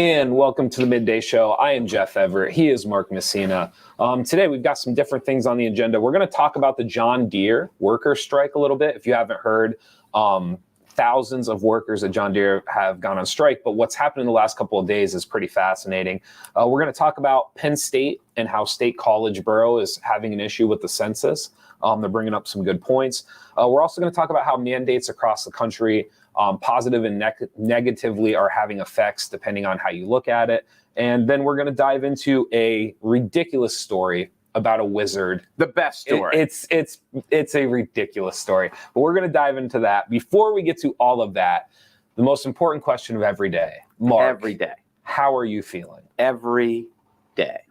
And welcome to the Midday Show. I am Jeff Everett. He is Mark Messina. Today we've got some different things on the agenda. We're going to talk about the John Deere worker strike a little bit. If you haven't heard, thousands of workers at John Deere have gone on strike, but what's happened in the last couple of days is pretty fascinating. We're going to talk about Penn State and how State College Borough is having an issue with the census. They're bringing up some good points. We're also going to talk about how mandates across the country, positive and negatively, are having effects depending on how you look at it. And then we're going to dive into a ridiculous story about a wizard. The best story. It's a ridiculous story, but we're going to dive into that. Before we get to all of that, the most important question of every day, Mark. Every day. How are you feeling? Every day.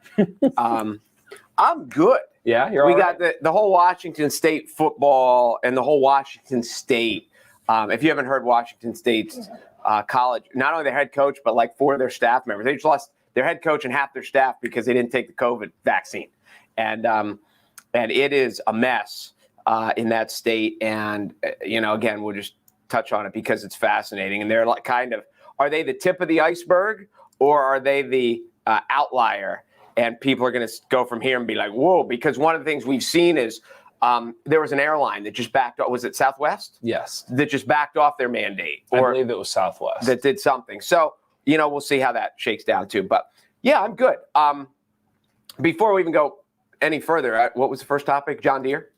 I'm good. Yeah, we got the whole Washington State football and the whole Washington State. If you haven't heard Washington State's college, not only their head coach, but like 4 of their staff members, they just lost their head coach and half their staff because they didn't take the COVID vaccine. And it is a mess in that state. And, again, we'll just touch on it because it's fascinating. And they're like are they the tip of the iceberg or are they the outlier? And people are going to go from here and be like, whoa, because one of the things we've seen is there was an airline that just backed off. Was it Southwest? Yes. That just backed off their mandate. I believe it was Southwest. That did something. So, we'll see how that shakes down too. But, yeah, I'm good. Before we even go any further, what was the first topic? John Deere?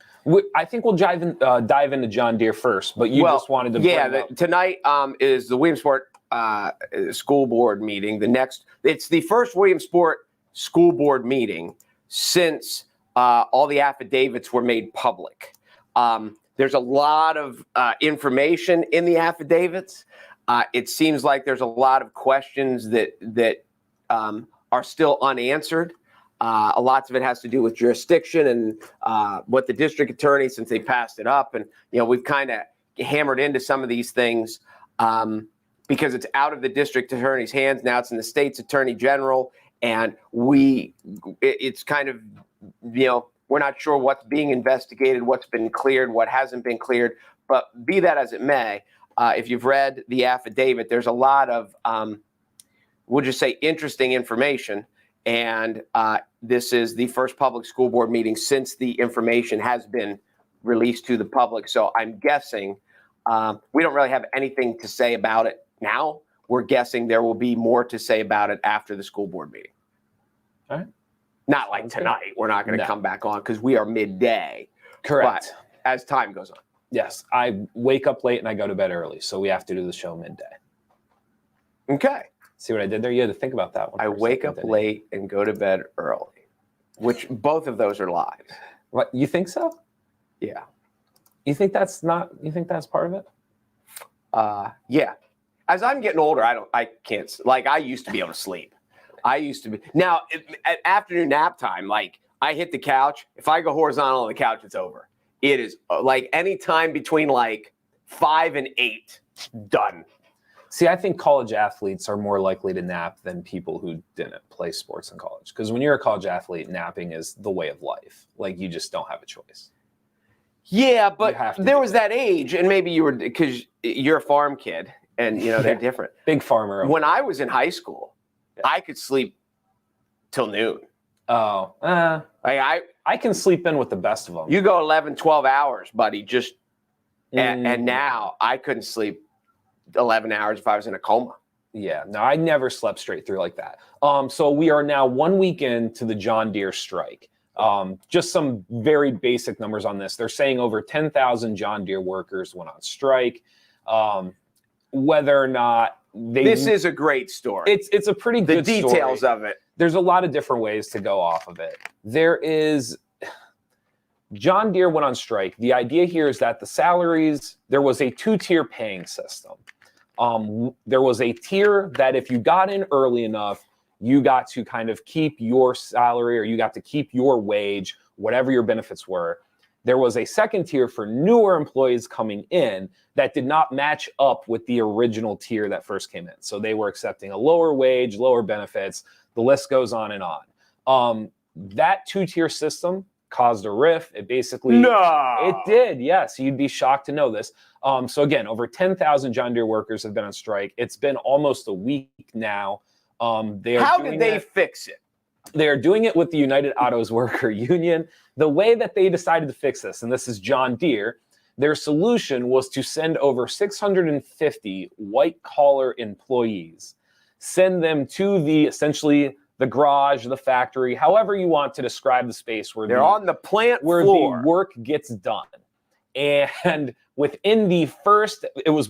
I think we'll dive into John Deere first, but you just wanted to bring up. Tonight is the Williamsport school board meeting. It's the first Williamsport school board meeting since all the affidavits were made public. There's a lot of information in the affidavits. It seems like there's a lot of questions that are still unanswered. Lots of it has to do with jurisdiction and what the district attorney, since they passed it up. And, we've kind of hammered into some of these things because it's out of the district attorney's hands. Now it's in the state's attorney general. And it's kind of, we're not sure what's being investigated, what's been cleared, what hasn't been cleared. But be that as it may, if you've read the affidavit, there's a lot of, we'll just say, interesting information. And this is the first public school board meeting since the information has been released to the public. So I'm guessing we don't really have anything to say about it now. We're guessing there will be more to say about it after the school board meeting. All right. Not like tonight. We're not going to come back on because we are midday. Correct. But as time goes on. Yes. I wake up late and I go to bed early. So we have to do the show midday. Okay. See what I did there? You had to think about that one. I wake up late and go to bed early, which both of those are lies. What? You think so? Yeah. You think that's part of it? Yeah. As I'm getting older, I can't, I used to be able to sleep. Now, at afternoon nap time, I hit the couch. If I go horizontal on the couch, it's over. It is any time between 5 and 8, done. See, I think college athletes are more likely to nap than people who didn't play sports in college. Because when you're a college athlete, napping is the way of life. You just don't have a choice. Yeah, but there was that age, and maybe you were, because you're a farm kid. And, they're different. Big farmer. When I was in high school, I could sleep till noon. Oh. I can sleep in with the best of them. You go 11, 12 hours, buddy. And now I couldn't sleep 11 hours if I was in a coma. Yeah. No, I never slept straight through like that. So we are now 1 week into the John Deere strike. Just some very basic numbers on this. They're saying over 10,000 John Deere workers went on strike. Whether or not this is a great story. It's a pretty good story. The details of it. There's a lot of different ways to go off of it. John Deere went on strike. The idea here is that the salaries, there was a 2-tier paying system. There was a tier that if you got in early enough, you got to kind of keep your salary or you got to keep your wage, whatever your benefits were. There was a second tier for newer employees coming in that did not match up with the original tier that first came in. So they were accepting a lower wage, lower benefits. The list goes on and on. That 2-tier system caused a rift. It basically, it did. Yes. You'd be shocked to know this. So again, over 10,000 John Deere workers have been on strike. It's been almost a week now. How did they fix it? They are doing it with the United Autos Worker Union. The way that they decided to fix this, and this is John Deere, their solution was to send over 650 white-collar employees, send them to essentially the garage, the factory, however you want to describe the space where they're on the plant where floor. the work gets done. And within the first, it was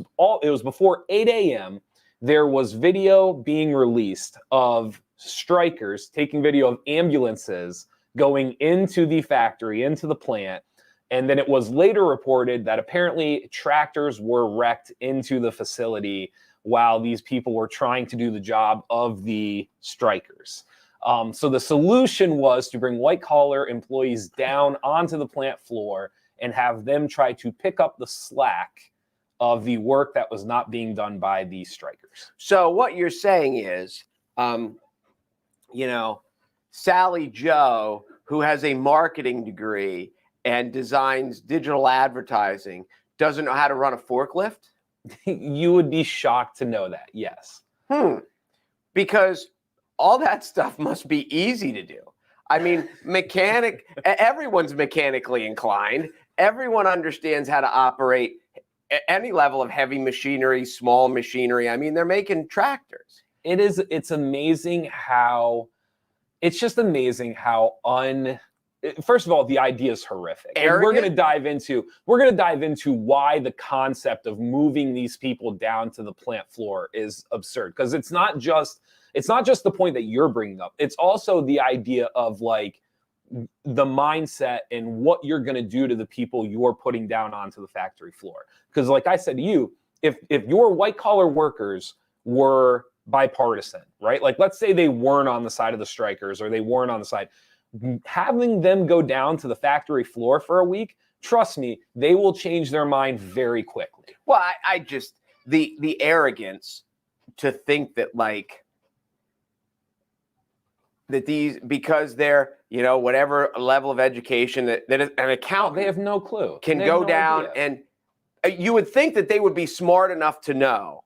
before 8 a.m., there was video being released of strikers taking video of ambulances going into the factory, into the plant. And then it was later reported that apparently tractors were wrecked into the facility while these people were trying to do the job of the strikers. So the solution was to bring white-collar employees down onto the plant floor and have them try to pick up the slack of the work that was not being done by the strikers. So what you're saying is, Sally Joe, who has a marketing degree and designs digital advertising, doesn't know how to run a forklift? You would be shocked to know that, yes. Because all that stuff must be easy to do. I mean, everyone's mechanically inclined. Everyone understands how to operate any level of heavy machinery, small machinery. I mean, they're making tractors. It's amazing how, first of all, the idea is horrific. And we're going to dive into why the concept of moving these people down to the plant floor is absurd. Because it's not just the point that you're bringing up. It's also the idea of like the mindset and what you're going to do to the people you're putting down onto the factory floor. Because like I said to you, if your white collar workers were bipartisan, right? Like let's say they weren't on the side of the strikers or they weren't on the side, having them go down to the factory floor for a week, trust me, they will change their mind very quickly. Well, I just, the arrogance to think that these, because they're, whatever level of education that an accountant, they have no clue, can go down idea. And you would think that they would be smart enough to know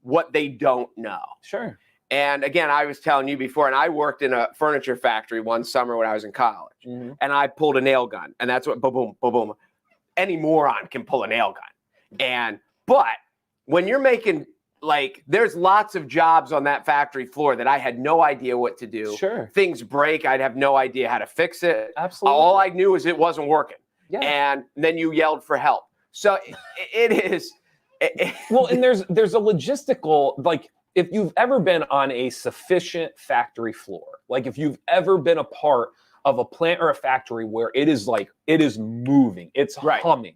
what they don't know. Sure. And again, I was telling you before, and I worked in a furniture factory one summer when I was in college, and I pulled a nail gun, and that's what, boom, boom, boom, boom. Any moron can pull a nail gun. But when you're making, there's lots of jobs on that factory floor that I had no idea what to do. Sure. Things break, I'd have no idea how to fix it. Absolutely. All I knew is it wasn't working. Yeah. And then you yelled for help. So it is. Well, and there's a logistical, if you've ever been on a sufficient factory floor, if you've ever been a part of a plant or a factory where it is moving, it's humming.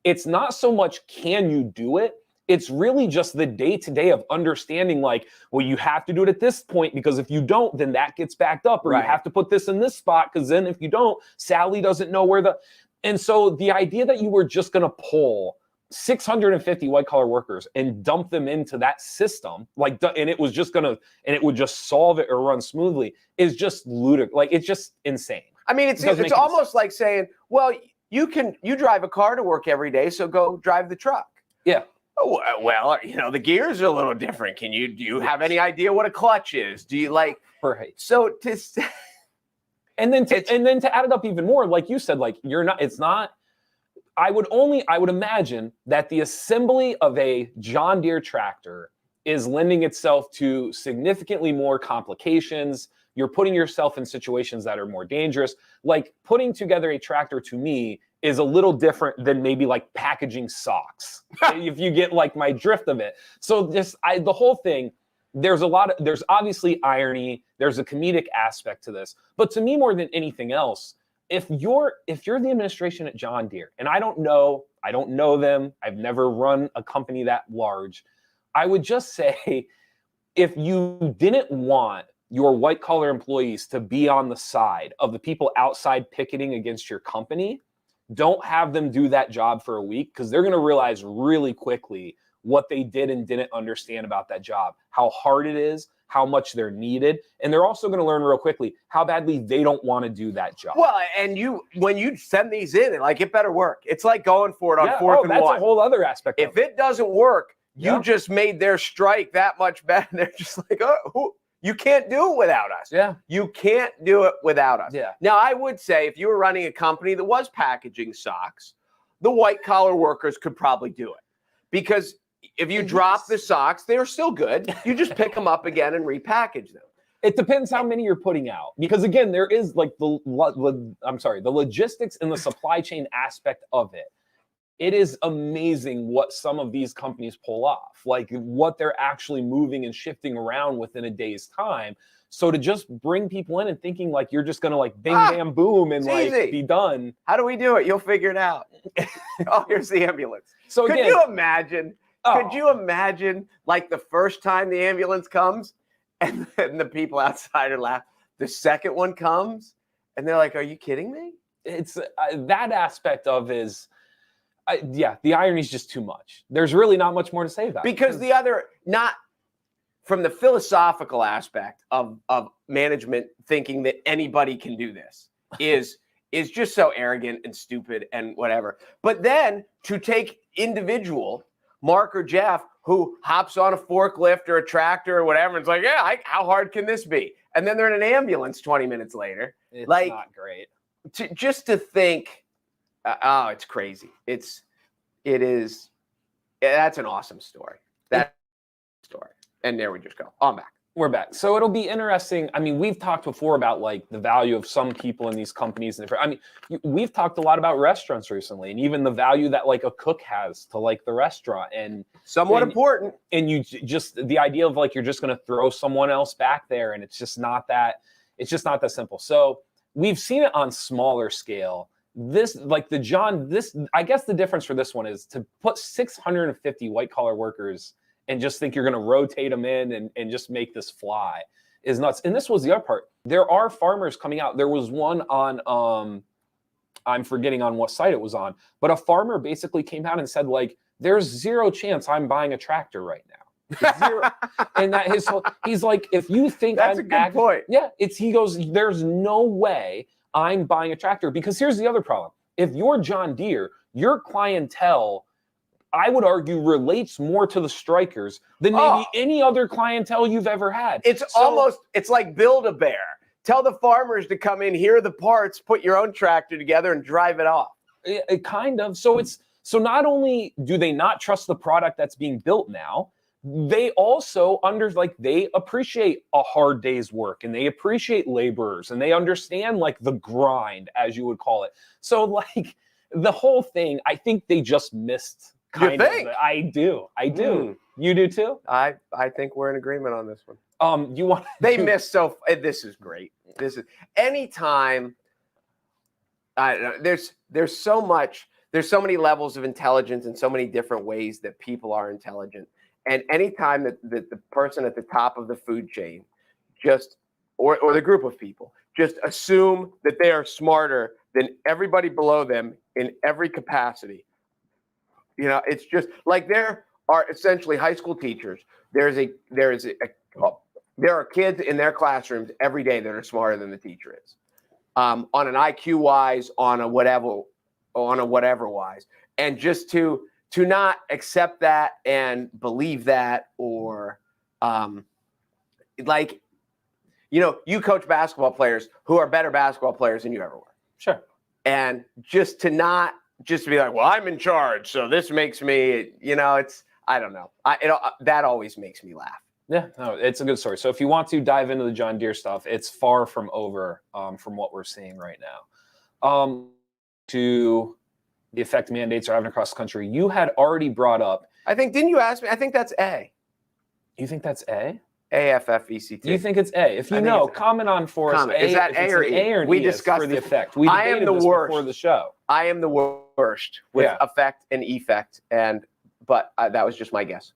It's not so much can you do it, it's really just the day-to-day of understanding you have to do it at this point because if you don't, then that gets backed up, or you have to put this in this spot because then if you don't, Sally doesn't know where and so the idea that you were just going to pull 650 white-collar workers and dump them into that system, and it was just it would just solve it or run smoothly, is just ludicrous. It's just insane. I mean, it's almost like saying, well, you drive a car to work every day, so go drive the truck. Yeah. Well, the gears are a little different. Do you have any idea what a clutch is? Do you right? So and then to add it up even more, like you said, it's not. I would imagine that the assembly of a John Deere tractor is lending itself to significantly more complications. You're putting yourself in situations that are more dangerous. Putting together a tractor to me is a little different than maybe packaging socks, if you get my drift of it. So the whole thing, there's obviously irony, there's a comedic aspect to this, but to me more than anything else, if you're the administration at John Deere, and I don't know them, I've never run a company that large, I would just say, if you didn't want your white collar employees to be on the side of the people outside picketing against your company, don't have them do that job for a week, because they're going to realize really quickly what they did and didn't understand about that job, how hard it is, how much they're needed. And they're also going to learn real quickly how badly they don't want to do that job. Well, and when you send these in, it better work. It's like going for it on fourth and one. That's a whole other aspect. If it doesn't work, you just made their strike that much better. They're just You can't do it without us. Yeah. You can't do it without us. Yeah. Now, I would say if you were running a company that was packaging socks, the white collar workers could probably do it. Because if you drop the socks, they're still good. You just pick them up again and repackage them. It depends how many you're putting out, because again, there is like the logistics and the supply chain aspect of it. It is amazing what some of these companies pull off, like what they're actually moving and shifting around within a day's time. So to just bring people in and thinking like you're just gonna like bing bam boom and like easy. be done. How do we do it? You'll figure it out. Oh, here's the ambulance. So Could again, you imagine? Could you imagine like the first time the ambulance comes and then the people outside are laughing? The second one comes and they're like, "Are you kidding me?" It's that aspect of is, yeah, the irony is just too much. There's really not much more to say about it. Because the other, not from the philosophical aspect of management thinking that anybody can do this is just so arrogant and stupid and whatever. But then to take individual Mark or Jeff who hops on a forklift or a tractor or whatever, and it's like, yeah, how hard can this be? And then they're in an ambulance 20 minutes later. It's like, not great. Just to think, it's crazy. It is. That's an awesome story. That story. And there we just go. I'm back. We're back. So it'll be interesting. I mean, we've talked before about like the value of some people in these companies. And I mean, we've talked a lot about restaurants recently, and even the value that like a cook has to like the restaurant, and somewhat important. And you just, the idea of like, you're just going to throw someone else back there. And it's just not that simple. So we've seen it on smaller scale. This, like I guess the difference for this one is to put 650 white collar workers and just think you're going to rotate them in and just make this fly is nuts. And this was the other part. There are farmers coming out. There was one on, I'm forgetting on what site it was on, but a farmer basically came out and said, like, there's zero chance I'm buying a tractor right now. Zero. And that he's like, if you think that's a good point. Yeah, he goes, there's no way I'm buying a tractor, because here's the other problem. If you're John Deere, your clientele, I would argue, relates more to the strikers than maybe any other clientele you've ever had. It's like Build-A-Bear. Tell the farmers to come in, here are the parts, put your own tractor together and drive it off. It kind of. So not only do they not trust the product that's being built now, they also they appreciate a hard day's work, and they appreciate laborers, and they understand like the grind, as you would call it. So like the whole thing, I think they just missed. I do. You do too? I think we're in agreement on this one. Missed this is great. This is anytime. I don't know, there's so many levels of intelligence and so many different ways that people are intelligent. And anytime that the person at the top of the food chain or the group of people just assume that they are smarter than everybody below them in every capacity. You know, it's just like there are essentially high school teachers. There are kids in their classrooms every day that are smarter than the teacher is, on an IQ wise, on a whatever wise, and just to not accept that and believe that, or you coach basketball players who are better basketball players than you ever were. Sure. And just to be like, well, I'm in charge, so this makes me, I don't know. That always makes me laugh. Yeah, no, it's a good story. So if you want to dive into the John Deere stuff, it's far from over from what we're seeing right now. To the effect mandates are having across the country, you had already brought up. Didn't you ask me? I think that's A. You think that's A? AFFECT. You think it's A? If you know, comment on for us. Is that A or E? Or we E discussed for the effect. We I am the worst before the show. I am the worst with effect and effect, but that was just my guess.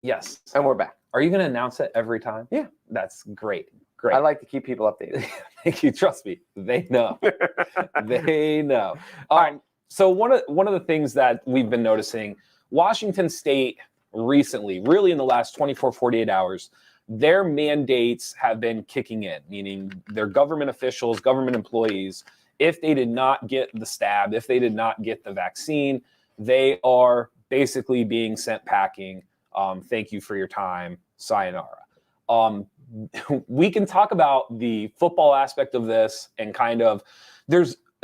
Yes. And we're back. Are you going to announce it every time? Yeah. That's great. Great. I like to keep people updated. Thank you. Trust me. They know. They know. So one of the things that we've been noticing, Washington State recently, really in the last 24, 48 hours, their mandates have been kicking in, meaning their government officials, government employees, if they did not get the stab, if they did not get the vaccine, they are basically being sent packing. Thank you for your time. Sayonara. We can talk about the football aspect of this and kind of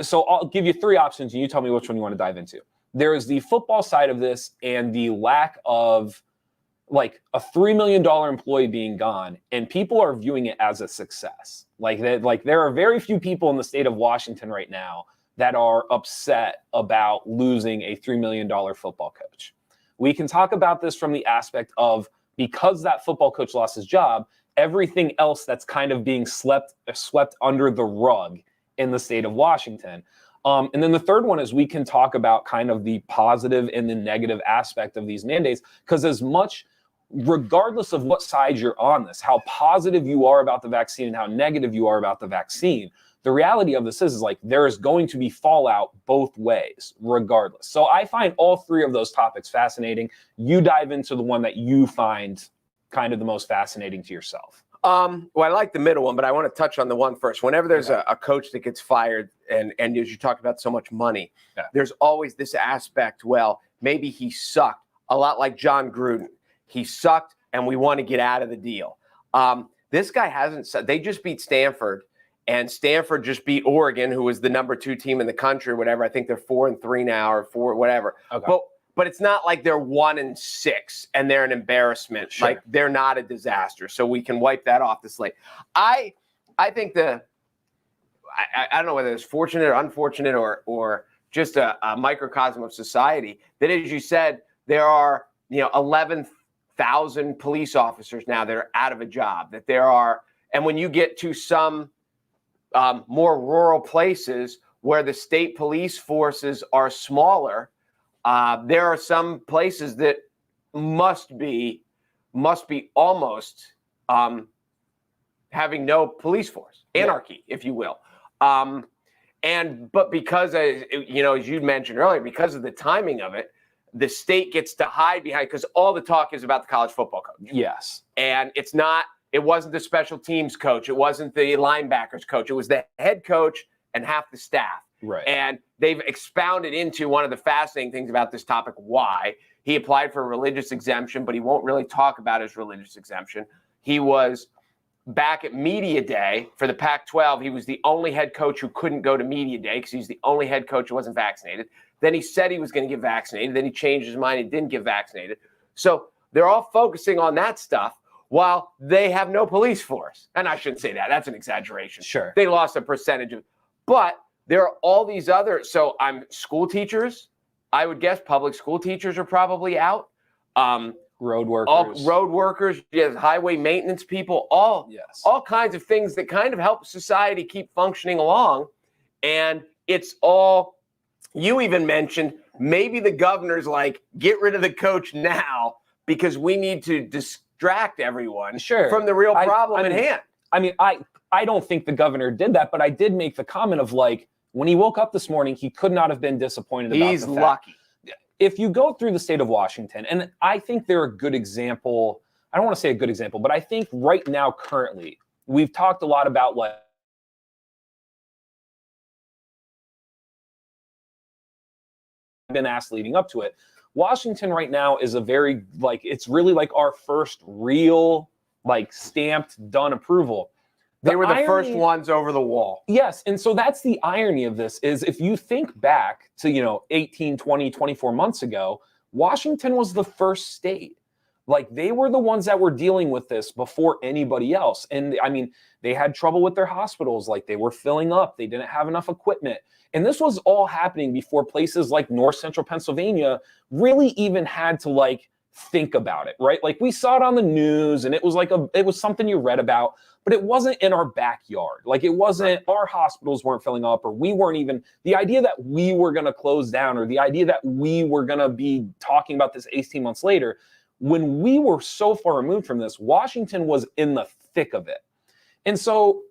so I'll give you three options and you tell me which one you want to dive into. There is the football side of this and the lack of like a $3 million employee being gone, and people are viewing it as a success. Like there are very few people in the state of Washington right now that are upset about losing a $3 million football coach. We can talk about this from the aspect of, because that football coach lost his job, everything else that's kind of being swept under the rug in the state of Washington. And then the third one is we can talk about kind of the positive and the negative aspect of these mandates, because as much, regardless of what side you're on this, how positive you are about the vaccine and how negative you are about the vaccine, the reality of this is like there is going to be fallout both ways, regardless. So I find all three of those topics fascinating. You dive into the one that you find kind of the most fascinating to yourself. Well, I like the middle one, but I want to touch on the one first. Whenever there's a coach that gets fired, and as you talk about so much money, there's always this aspect, well, maybe he sucked, a lot like John Gruden. He sucked, and we want to get out of the deal. This guy hasn't. They just beat Stanford, and Stanford just beat Oregon, who was the number 2 team in the country or whatever. I think they're 4-3 now, or 4, whatever. Okay. But it's not like they're 1-6 and they're an embarrassment. Sure. Like they're not a disaster. So we can wipe that off the slate. I think I don't know whether it's fortunate or unfortunate or just a microcosm of society that, as you said, there are 11,000 police officers now that are out of a job. That there are, and when you get to some more rural places where the state police forces are smaller. There are some places that must be almost having no police force, anarchy, if you will. But because, as you mentioned earlier, because of the timing of it, the state gets to hide behind, because all the talk is about the college football coach. Yes. And it wasn't the special teams coach. It wasn't the linebackers coach. It was the head coach and half the staff. Right. And they've expounded into one of the fascinating things about this topic, why he applied for a religious exemption, but he won't really talk about his religious exemption. He was back at media day for the Pac-12. He was the only head coach who couldn't go to media day because he's the only head coach who wasn't vaccinated. Then he said he was going to get vaccinated. Then he changed his mind and didn't get vaccinated. So they're all focusing on that stuff while they have no police force. And I shouldn't say that. That's an exaggeration. Sure. They lost a percentage of, but there are all these other, so school teachers, I would guess public school teachers are probably out. Road workers. All road workers, yes, highway maintenance people, all kinds of things that kind of help society keep functioning along. And it's all, you even mentioned, maybe the governor's like, get rid of the coach now because we need to distract everyone from the real problem at hand. I mean, I don't think the governor did that, but I did make the comment of like, when he woke up this morning, he could not have been disappointed about He's lucky. If you go through the state of Washington, and I think they're a good example, I don't want to say a good example, but I think right now, currently, we've talked a lot about like been asked leading up to it. Washington right now is a very, like, it's really like our first real, like, stamped, done approval. They were the first ones over the wall. Yes. And so that's the irony of this is if you think back to, 18, 20, 24 months ago, Washington was the first state. Like they were the ones that were dealing with this before anybody else. And I mean, they had trouble with their hospitals. Like they were filling up. They didn't have enough equipment. And this was all happening before places like North Central Pennsylvania really even had to like think about it, right? Like we saw it on the news and it was like it was something you read about, but it wasn't in our backyard. Like it wasn't, our hospitals weren't filling up, or we weren't even, the idea that we were going to close down, or the idea that we were going to be talking about this 18 months later, when we were so far removed from this, Washington was in the thick of it. And so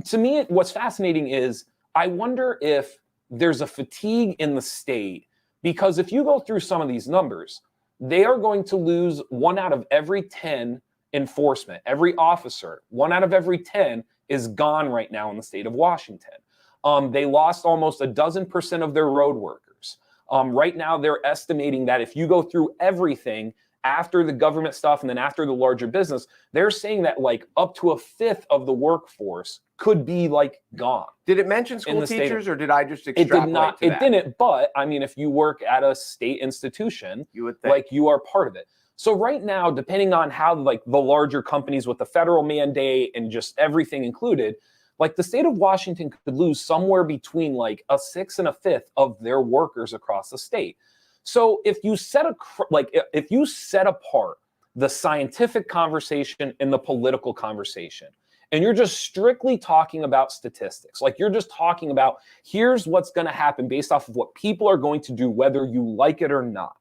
to me, what's fascinating is I wonder if there's a fatigue in the state, because if you go through some of these numbers, they are going to lose 1 out of every 10 enforcement. Every officer, 1 out of every 10 is gone right now in the state of Washington. They lost almost 12% of their road workers. Right now, they're estimating that if you go through everything, after the government stuff and then after the larger business, they're saying that like up to a fifth of the workforce could be like gone. Did it mention school teachers, or did I just It did extrapolate not. to It that? didn't. But I mean, if you work at a state institution, You would think. like you are part of it. So right now, depending on how like the larger companies with the federal mandate and just everything included, like the state of Washington could lose somewhere between like a sixth and a fifth of their workers across the state. So if you if you set apart the scientific conversation and the political conversation, and you're just strictly talking about statistics, like you're just talking about here's what's going to happen based off of what people are going to do, whether you like it or not.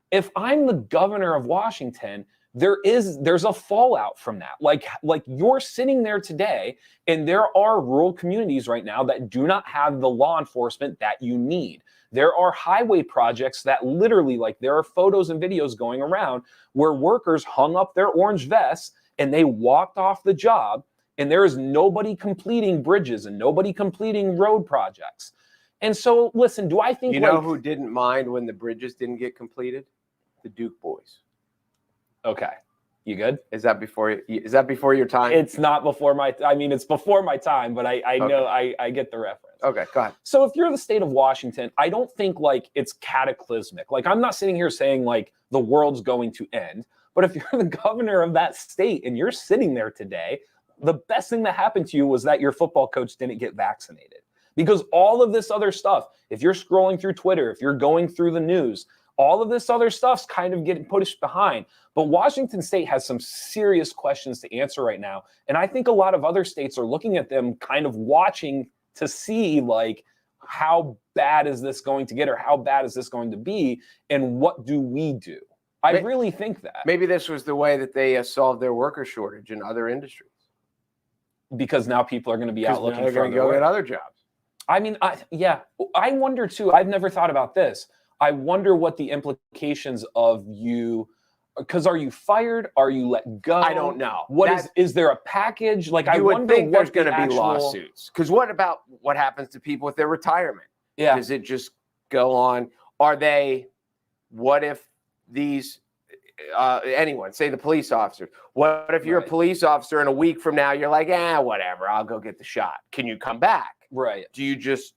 If I'm the governor of Washington, there's a fallout from that. Like you're sitting there today, and there are rural communities right now that do not have the law enforcement that you need. There are highway projects that literally, like there are photos and videos going around where workers hung up their orange vests and they walked off the job, and there is nobody completing bridges and nobody completing road projects. And so, listen, do I think you know who didn't mind when the bridges didn't get completed? The Duke boys. Okay, you good? Is that before your time? It's not before my. I mean, it's before my time, but I know I get the reference. Okay, go ahead. So if you're the state of Washington, I don't think like it's cataclysmic. Like I'm not sitting here saying like the world's going to end. But if you're the governor of that state and you're sitting there today, the best thing that happened to you was that your football coach didn't get vaccinated. Because all of this other stuff, if you're scrolling through Twitter, if you're going through the news, all of this other stuff's kind of getting pushed behind. But Washington State has some serious questions to answer right now. And I think a lot of other states are looking at them kind of watching to see like, how bad is this going to get, or how bad is this going to be, and what do we do? I really think that. Maybe this was the way that they solved their worker shortage in other industries. Because now people are going to be out looking for go get other jobs. I mean, I wonder too. I've never thought about this. I wonder what the implications of you, because are you fired? Are you let go? I don't know. Is there a package? Like I would wonder think there's going to be actual lawsuits. Because what happens to people with their retirement? Yeah. Does it just go on? What if these, anyone, say the police officers, what if you're a police officer and a week from now you're like, whatever, I'll go get the shot. Can you come back? Right. Do you just,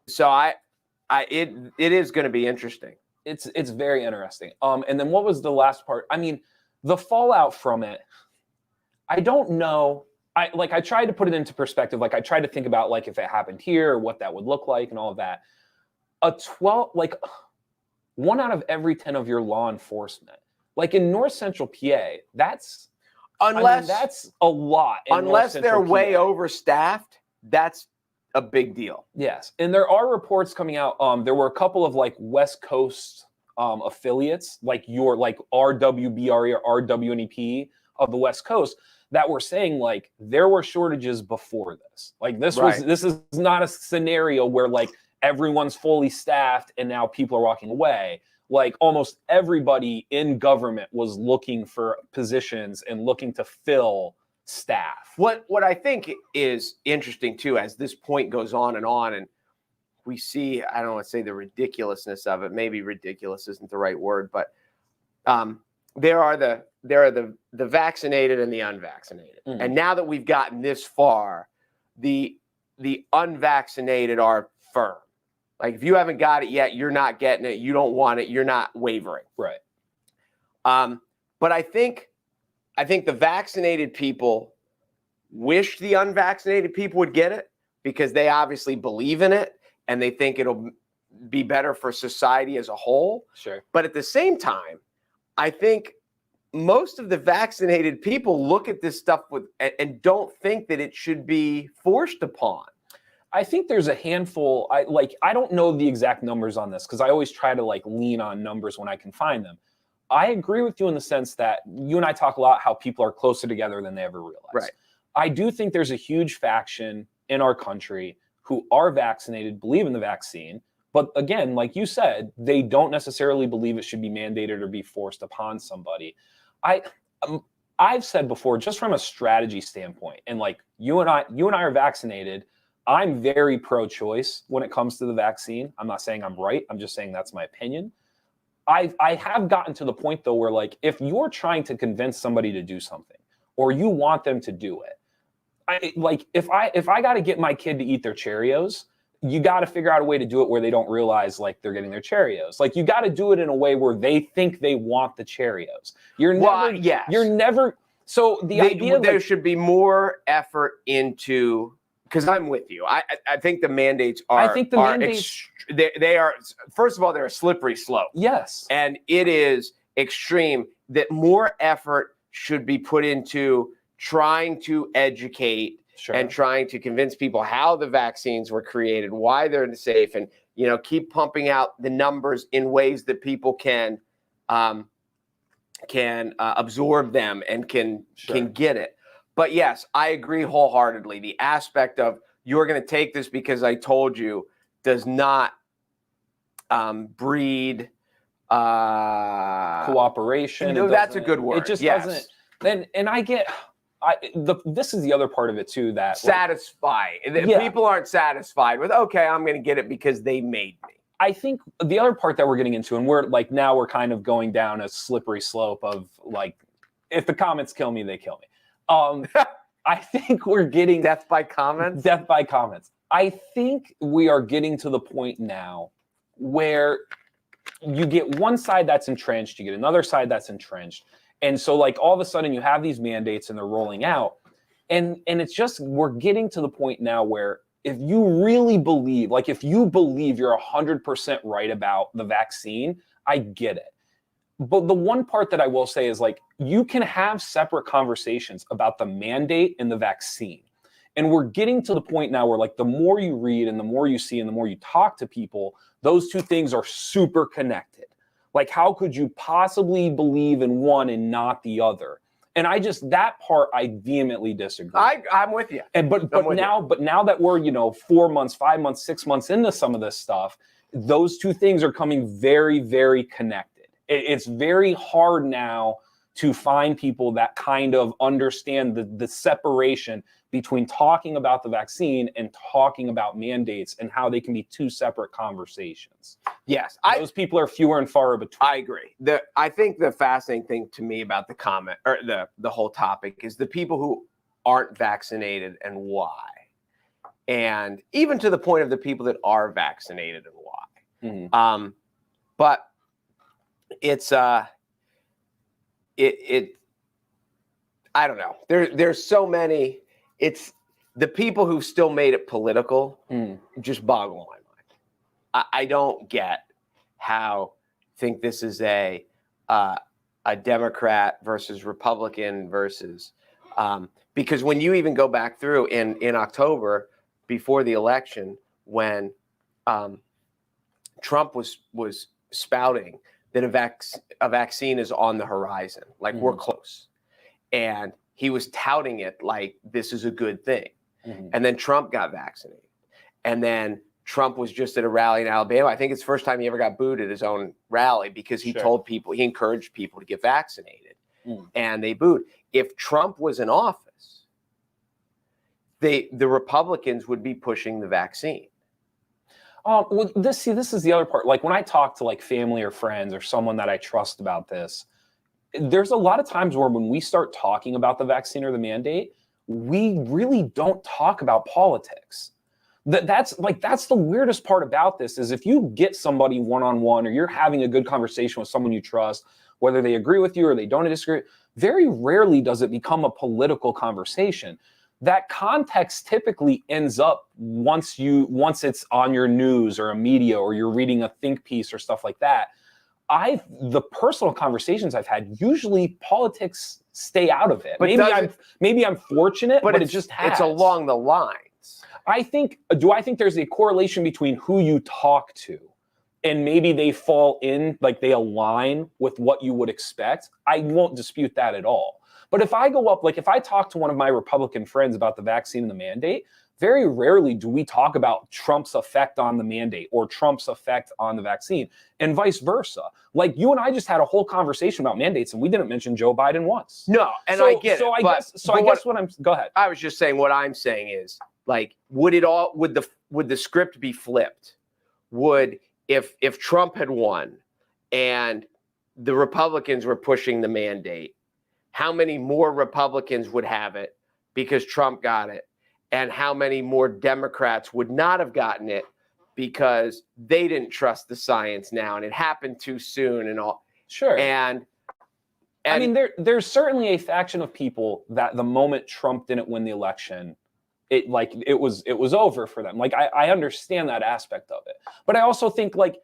it is going to be interesting. It's very interesting. And then what was the last part? I mean, the fallout from it, I don't know. I tried to put it into perspective. Like I tried to think about like if it happened here or what that would look like and all of that. 1 out of every 10 of your law enforcement, like in North Central PA, that's a lot. Unless they're way overstaffed, that's a big deal. Yes. And there are reports coming out. There were a couple of like West Coast affiliates, like your like RWBRE or RWNEP of the West Coast, that were saying like there were shortages before this. Like this is not a scenario where like everyone's fully staffed and now people are walking away. Like almost everybody in government was looking for positions and looking to fill staff. What I think is interesting too, as this point goes on, and we see, I don't want to say the ridiculousness of it. Maybe ridiculous isn't the right word, but there are the vaccinated and the unvaccinated. Mm-hmm. And now that we've gotten this far, the unvaccinated are firm. Like if you haven't got it yet, you're not getting it. You don't want it. You're not wavering. Right. But I think the vaccinated people wish the unvaccinated people would get it because they obviously believe in it and they think it'll be better for society as a whole. Sure. But at the same time, I think most of the vaccinated people look at this stuff and don't think that it should be forced upon. I think there's a handful. I don't know the exact numbers on this because I always try to like lean on numbers when I can find them. I agree with you in the sense that you and I talk a lot how people are closer together than they ever realized. Right. I do think there's a huge faction in our country who are vaccinated, believe in the vaccine, but again, like you said, they don't necessarily believe it should be mandated or be forced upon somebody. I've said before, just from a strategy standpoint, and like you and I are vaccinated. I'm very pro-choice when it comes to the vaccine. I'm not saying I'm right. I'm just saying that's my opinion. I have gotten to the point though where like if you're trying to convince somebody to do something or you want them to do it, if I got to get my kid to eat their Cheerios, you got to figure out a way to do it where they don't realize like they're getting their Cheerios. Like you got to do it in a way where they think they want the Cheerios. You're never. So the idea there should be more effort into, because I'm with you. I think the mandates are. I think the mandates. They are, first of all, they're a slippery slope. Yes. And it is extreme that more effort should be put into trying to educate and trying to convince people how the vaccines were created, why they're safe, and keep pumping out the numbers in ways that people can absorb them and can get it. But yes, I agree wholeheartedly. The aspect of you're going to take this because I told you does not breed cooperation. That's a good word. It just doesn't. And I get. This is the other part of it too. That satisfy. People aren't satisfied with. Okay, I'm going to get it because they made me. I think the other part that we're getting into, and we're kind of going down a slippery slope of like, if the comments kill me, they kill me. I think we're getting death by comments. Death by comments. I think we are getting to the point now where you get one side that's entrenched, you get another side that's entrenched. And so like all of a sudden you have these mandates and they're rolling out. And it's just, we're getting to the point now where if you really believe, like if you believe you're 100% right about the vaccine, I get it. But the one part that I will say is like, you can have separate conversations about the mandate and the vaccine. And we're getting to the point now where like the more you read and the more you see and the more you talk to people, those two things are super connected. Like, how could you possibly believe in one and not the other? And that part I vehemently disagree. I'm with you. And but now that we're 4 months, 5 months, 6 months into some of this stuff, those two things are coming very, very connected. It's very hard now to find people that kind of understand the separation between talking about the vaccine and talking about mandates and how they can be two separate conversations. Yes. Those people are fewer and far between. I agree. I think the fascinating thing to me about the comment or the whole topic is the people who aren't vaccinated and why. And even to the point of the people that are vaccinated and why. Mm-hmm. But it's I don't know. There's so many. It's the people who've still made it political just boggle my mind. I don't get how think this is a Democrat versus Republican versus because when you even go back through in October before the election when Trump was spouting that a vaccine is on the horizon, like we're close, and he was touting it like this is a good thing. Mm-hmm. And then Trump got vaccinated. And then Trump was just at a rally in Alabama. I think it's the first time he ever got booed at his own rally because he told people, he encouraged people to get vaccinated. And they booed. If Trump was in office, the Republicans would be pushing the vaccine. Well, this is the other part. Like when I talk to like family or friends or someone that I trust about this, there's a lot of times where when we start talking about the vaccine or the mandate, we really don't talk about politics. That's the weirdest part about this is if you get somebody one-on-one or you're having a good conversation with someone you trust, whether they agree with you or they don't disagree, very rarely does it become a political conversation. That context typically ends up once it's on your news or a media or you're reading a think piece or stuff like that. The personal conversations I've had, usually politics stay out of it. But maybe I'm fortunate, but it just has. It's along the lines. Do I think there's a correlation between who you talk to and maybe they fall in, like they align with what you would expect? I won't dispute that at all. But if I go up, like if I talk to one of my Republican friends about the vaccine and the mandate, very rarely do we talk about Trump's effect on the mandate or Trump's effect on the vaccine and vice versa. Like you and I just had a whole conversation about mandates and we didn't mention Joe Biden once. No, and I get it. Go ahead. I was just saying what I'm saying is like, would the script be flipped? Would if Trump had won and the Republicans were pushing the mandate, how many more Republicans would have it because Trump got it, and how many more Democrats would not have gotten it because they didn't trust the science now, and it happened too soon and all. Sure. And I mean, there's certainly a faction of people that the moment Trump didn't win the election, it was over for them. Like I understand that aspect of it, but I also think like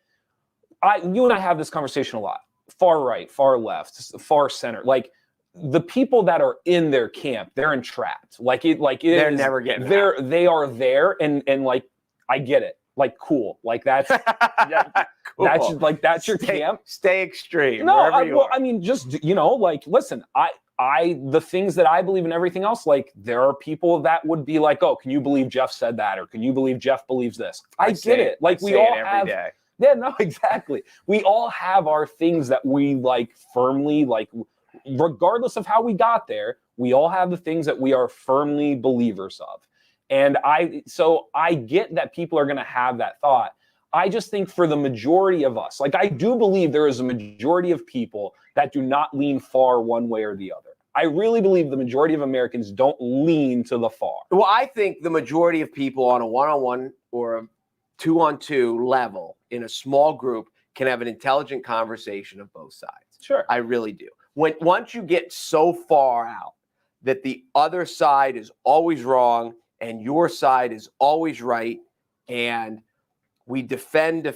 you and I have this conversation a lot. Far right, far left, far center. Like the people that are in their camp, they're entrapped. They're never getting out. They are there, and like I get it. Like cool. Like that's cool. that's your camp. Stay extreme. No, I mean, just like listen, the things that I believe in, everything else, like there are people that would be like, oh, can you believe Jeff said that, or can you believe Jeff believes this? I get it. Like we all have. Day. Yeah, no, exactly. We all have our things that we like firmly, like regardless of how we got there, we all have the things that we are firmly believers of. And I get that people are going to have that thought. I just think for the majority of us, like I do believe there is a majority of people that do not lean far one way or the other. I really believe the majority of Americans don't lean to the far. Well, I think the majority of people on a one-on-one or a two-on-two level in a small group can have an intelligent conversation of both sides. Sure. I really do. Once you get so far out that the other side is always wrong and your side is always right, and we defend.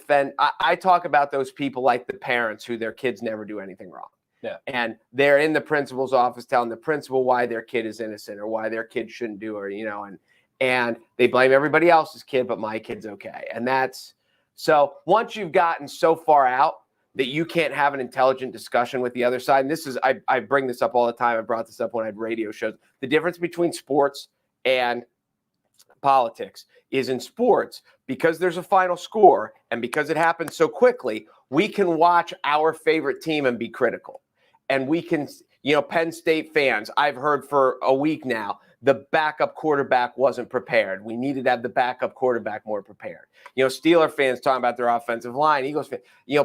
I talk about those people like the parents who their kids never do anything wrong. Yeah. And they're in the principal's office telling the principal why their kid is innocent or why their kid shouldn't do it, and they blame everybody else's kid, but my kid's okay. And so once you've gotten so far out that you can't have an intelligent discussion with the other side, and I bring this up all the time. I brought this up when I had radio shows. The difference between sports and politics is in sports, because there's a final score and because it happens so quickly, we can watch our favorite team and be critical. And we can, Penn State fans, I've heard for a week now, the backup quarterback wasn't prepared. We needed to have the backup quarterback more prepared. Steeler fans talking about their offensive line, Eagles fans,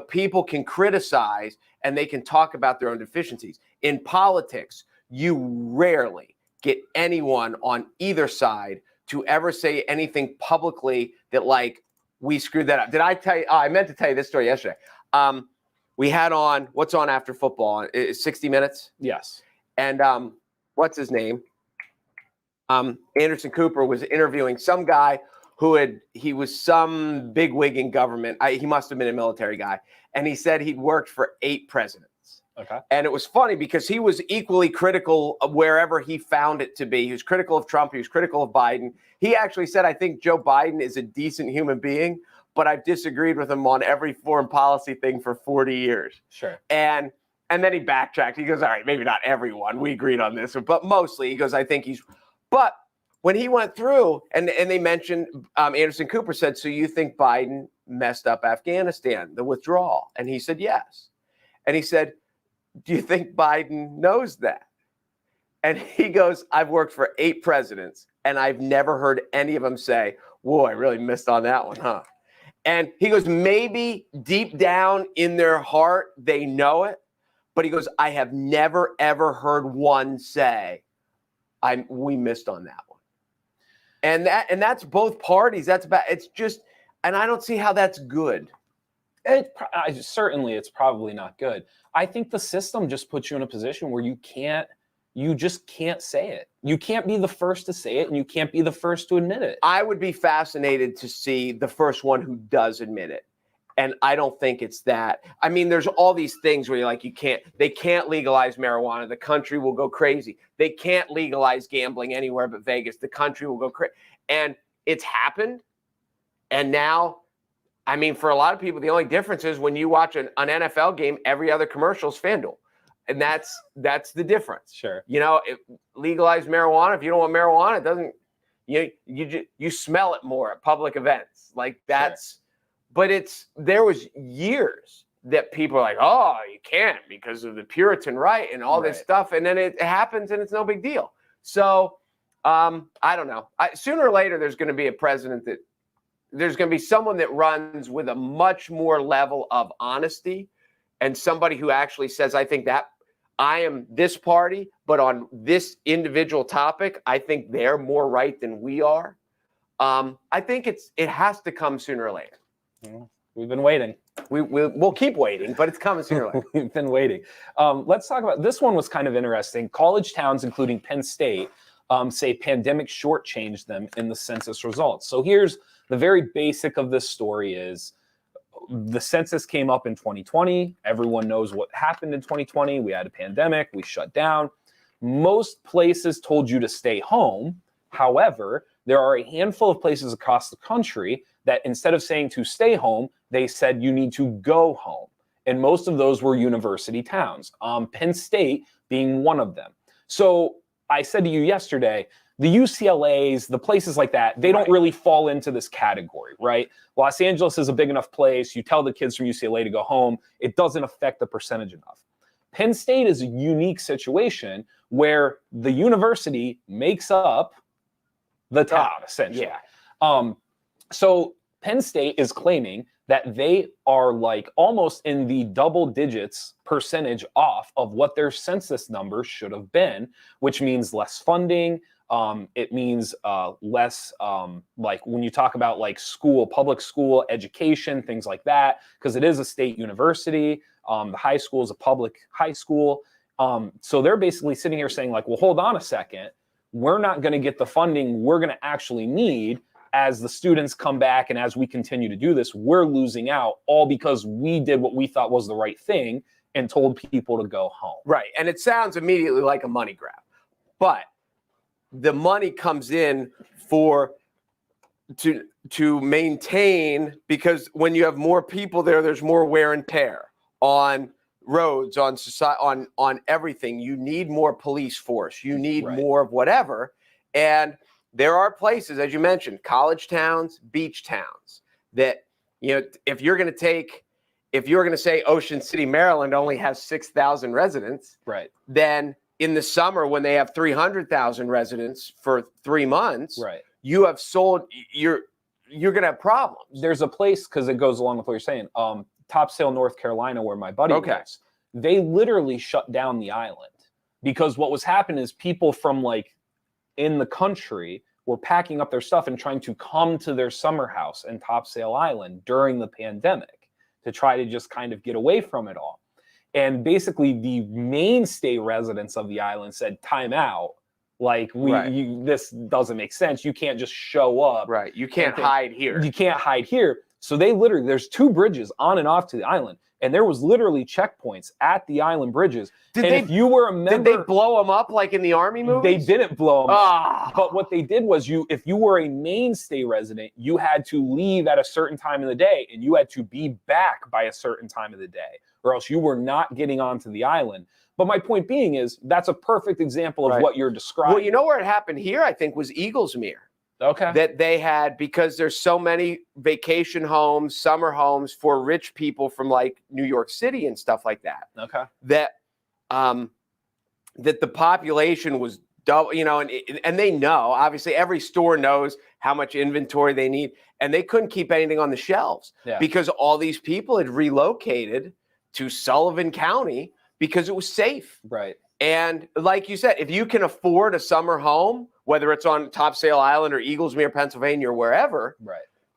people can criticize and they can talk about their own deficiencies. In politics, you rarely get anyone on either side to ever say anything publicly that like, we screwed that up. Did I tell you? I meant to tell you this story yesterday. We had on, what's on after football? 60 Minutes? Yes. And what's his name? Anderson Cooper was interviewing some guy he was some bigwig in government. He must have been a military guy. And he said he'd worked for 8 presidents. Okay. And it was funny because he was equally critical of wherever he found it to be. He was critical of Trump. He was critical of Biden. He actually said, I think Joe Biden is a decent human being, but I've disagreed with him on every foreign policy thing for 40 years. Sure. And then he backtracked. He goes, all right, maybe not everyone. We agreed on this, but mostly he goes, I think but when he went through and they mentioned, Anderson Cooper said, so you think Biden messed up Afghanistan, the withdrawal? And he said, yes. And he said, do you think Biden knows that? And he goes, I've worked for 8 presidents and I've never heard any of them say, whoa, I really missed on that one, huh? And he goes, maybe deep down in their heart, they know it. But he goes, I have never, ever heard one say, we missed on that one. And that's both parties. That's bad. It's just, and I don't see how that's good. Certainly, it's probably not good. I think the system just puts you in a position where you just can't say it. You can't be the first to say it, and you can't be the first to admit it. I would be fascinated to see the first one who does admit it. And I don't think it's that. I mean, there's all these things where you're like, they can't legalize marijuana. The country will go crazy. They can't legalize gambling anywhere but Vegas. The country will go crazy. And it's happened. And now, I mean, for a lot of people, the only difference is when you watch an NFL game, every other commercial is FanDuel. And that's the difference. Sure. Legalize marijuana. If you don't want marijuana, it doesn't, you smell it more at public events. Like that's, sure. But there was years that people are like, oh, you can't because of the Puritan right and all this stuff. And then it happens and it's no big deal. So I don't know. Sooner or later, there's going to be a president there's going to be someone that runs with a much more level of honesty and somebody who actually says, I think that I am this party, but on this individual topic, I think they're more right than we are. I think it has to come sooner or later. We've been waiting. We'll keep waiting, but it's coming sooner or later. We've been waiting. Let's talk about this one. Was kind of interesting. College towns, including Penn State, say pandemic shortchanged them in the census results. So here's the very basic of this story is the census came up in 2020. Everyone knows what happened in 2020. We had a pandemic. We shut down. Most places told you to stay home. However, there are a handful of places across the country that instead of saying to stay home, they said you need to go home. And most of those were university towns, Penn State being one of them. So I said to you yesterday, the UCLAs, the places like that, they don't really fall into this category, right? Los Angeles is a big enough place. You tell the kids from UCLA to go home. It doesn't affect the percentage enough. Penn State is a unique situation where the university makes up the town, essentially. Yeah. So Penn State is claiming that they are like almost in the double digits percentage off of what their census numbers should have been, which means less funding. It means less, like when you talk about like school, public school education, things like that, because it is a state university. The high school is a public high school. So they're basically sitting here saying like, well, hold on a second. We're not going to get the funding we're going to actually need as the students come back. And as we continue to do this, we're losing out all because we did what we thought was the right thing and told people to go home. Right. And it sounds immediately like a money grab, but the money comes in to maintain, because when you have more people there, there's more wear and tear on roads, on society, on everything. You need more police force. You need more of whatever. And there are places, as you mentioned, college towns, beach towns, that, you know, if you're going to say Ocean City, Maryland only has 6,000 residents, right, then in the summer when they have 300,000 residents for 3 months, right, you have sold, you're going to have problems. There's a place, because it goes along with what you're saying, Topsail, North Carolina, where my buddy lives, they literally shut down the island because what was happening is people from like in the country were packing up their stuff and trying to come to their summer house in Topsail Island during the pandemic to try to just kind of get away from it all. And basically the mainstay residents of the island said, time out. Like, this doesn't make sense. You can't just show up. Right. You can't hide here. You can't hide here. So they literally, there's 2 bridges on and off to the island. And there was literally checkpoints at the island bridges. If you were a member, did they blow them up like in the Army movies? They didn't blow them up. But what they did was if you were a mainstay resident, you had to leave at a certain time of the day and you had to be back by a certain time of the day, or else you were not getting onto the island. But my point being is that's a perfect example of what you're describing. Well, you know where it happened here, I think, was Eaglesmere. Okay. That they had, because there's so many vacation homes, summer homes for rich people from like New York City and stuff like that. Okay. That that the population was double, you know, and they know, obviously every store knows how much inventory they need, and they couldn't keep anything on the shelves because all these people had relocated to Sullivan County because it was safe. Right. And like you said, if you can afford a summer home, whether it's on Topsail Island or Eaglesmere, Pennsylvania, or wherever,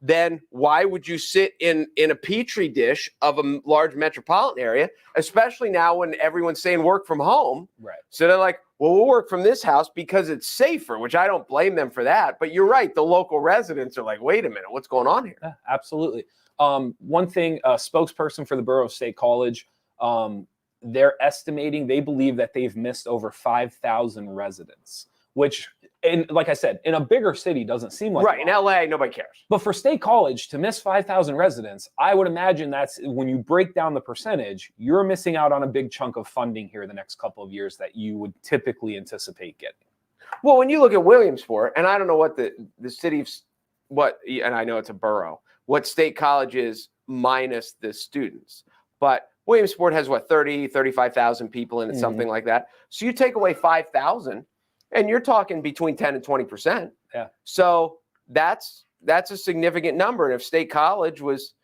then why would you sit in a petri dish of a large metropolitan area, especially now when everyone's saying work from home? Right. So they're like, well, we'll work from this house because it's safer, which I don't blame them for that. But you're right. The local residents are like, wait a minute, what's going on here? Yeah, absolutely. One thing, a spokesperson for the Borough of State College, they're estimating, they believe that they've missed over 5,000 residents, which, and like I said, in a bigger city doesn't seem like right. In LA, nobody cares. But for State College to miss 5,000 residents, I would imagine that's when you break down the percentage, you're missing out on a big chunk of funding here the next couple of years that you would typically anticipate getting. Well, when you look at Williamsport, and I don't know what the city's, and I know it's a borough, what State College is minus the students, but Williamsport has 35,000 people in it, something like that. So you take away 5,000 and you're talking between 10 and 20%. Yeah. So that's a significant number. And if State College was,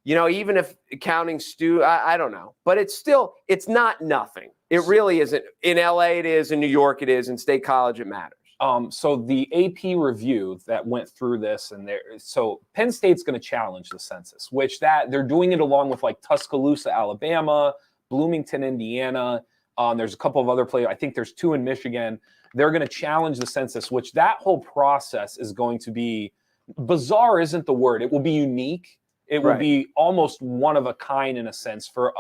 even if counting I don't know, but it's not nothing. It really isn't. In LA, it is. In New York, it is. In State College, it matters. So the AP review that went through this, so Penn State's going to challenge the census, which they're doing it along with like Tuscaloosa, Alabama, Bloomington, Indiana. There's a couple of other places. I think there's 2 in Michigan. They're going to challenge the census, which that whole process is going to be bizarre. Isn't the word? It will be unique. It will be almost one of a kind in a sense for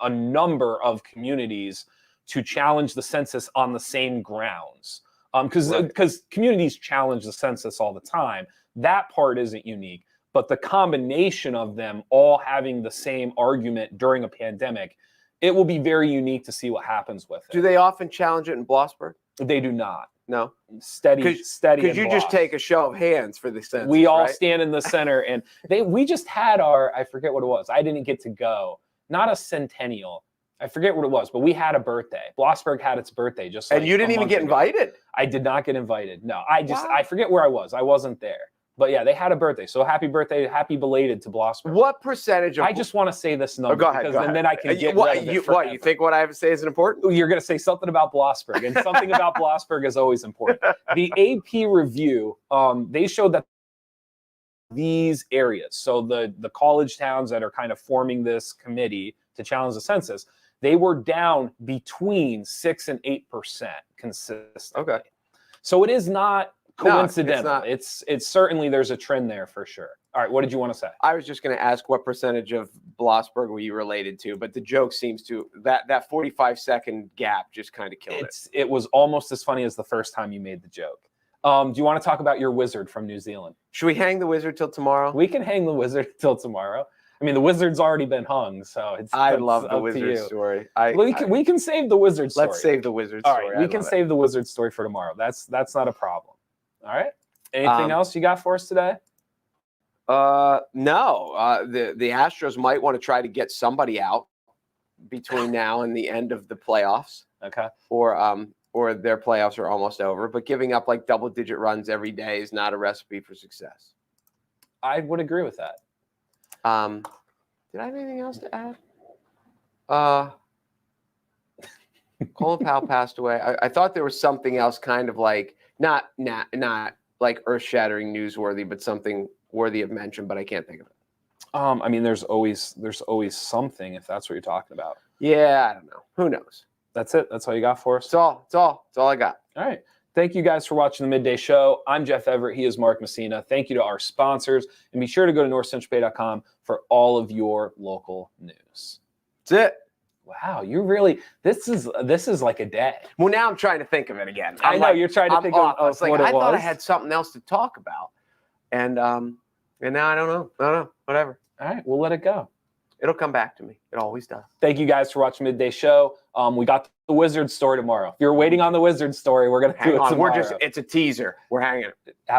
a number of communities to challenge the census on the same grounds. Because communities challenge the census all the time. That part isn't unique, but the combination of them all having the same argument during a pandemic, it will be very unique to see what happens with it. Do they often challenge it in Blossburg? They do not. No. Steady. Because you just take a show of hands for the census. We all stand in the center, and we just had I forget what it was. I didn't get to go. Not a centennial. I forget what it was, but we had a birthday. Blossburg had its birthday just like and you didn't even get invited? I did not get invited. No, I forget where I was. I wasn't there. But yeah, they had a birthday. So happy birthday, happy belated to Blossburg. What percentage of... I just want to say this number. Go ahead. And then I can get rid of it forever. You think what I have to say isn't important? You're going to say something about Blossburg, and something about Blossburg is always important. The AP review, they showed that these areas, so the college towns that are kind of forming this committee to challenge the census, they were down between 6 and 8% consistently. Okay. So it is not coincidental. No, it's certainly there's a trend there for sure. All right, what did you want to say? I was just going to ask what percentage of Blossburg were you related to, but the joke seems to that 45-second gap just kind of killed it. It was almost as funny as the first time you made the joke. Do you want to talk about your wizard from New Zealand? Should we hang the wizard till tomorrow? We can hang the wizard till tomorrow. I mean, the wizard's already been hung, so I love the wizard story. We can save the wizard story. Let's save the wizard story. All right, we can save the wizard story for tomorrow. That's not a problem. All right. Anything else you got for us today? No. The Astros might want to try to get somebody out between now and the end of the playoffs. Okay. Or their playoffs are almost over. But giving up like double-digit runs every day is not a recipe for success. I would agree with that. Did I have anything else to add? Colin Powell passed away. I thought there was something else kind of like not like earth-shattering newsworthy, but something worthy of mention, but I can't think of it. I mean, there's always something if that's what you're talking about. Yeah, I don't know. Who knows? That's it. That's all you got for us? It's all I got. All right. Thank you guys for watching the Midday Show. I'm Jeff Everett. He is Mark Messina. Thank you to our sponsors. And be sure to go to NorthcentralPa.com for all of your local news. That's it. Wow, you really this is like a day. Well, now I'm trying to think of it again. I know you're trying to think of what it was. I thought I had something else to talk about. And now I don't know. Whatever. All right, we'll let it go. It'll come back to me. It always does. Thank you guys for watching Midday Show. We got the Wizard story tomorrow. If you're waiting on the Wizard story, we're going to do it tomorrow. It's a teaser. We're hanging it. Have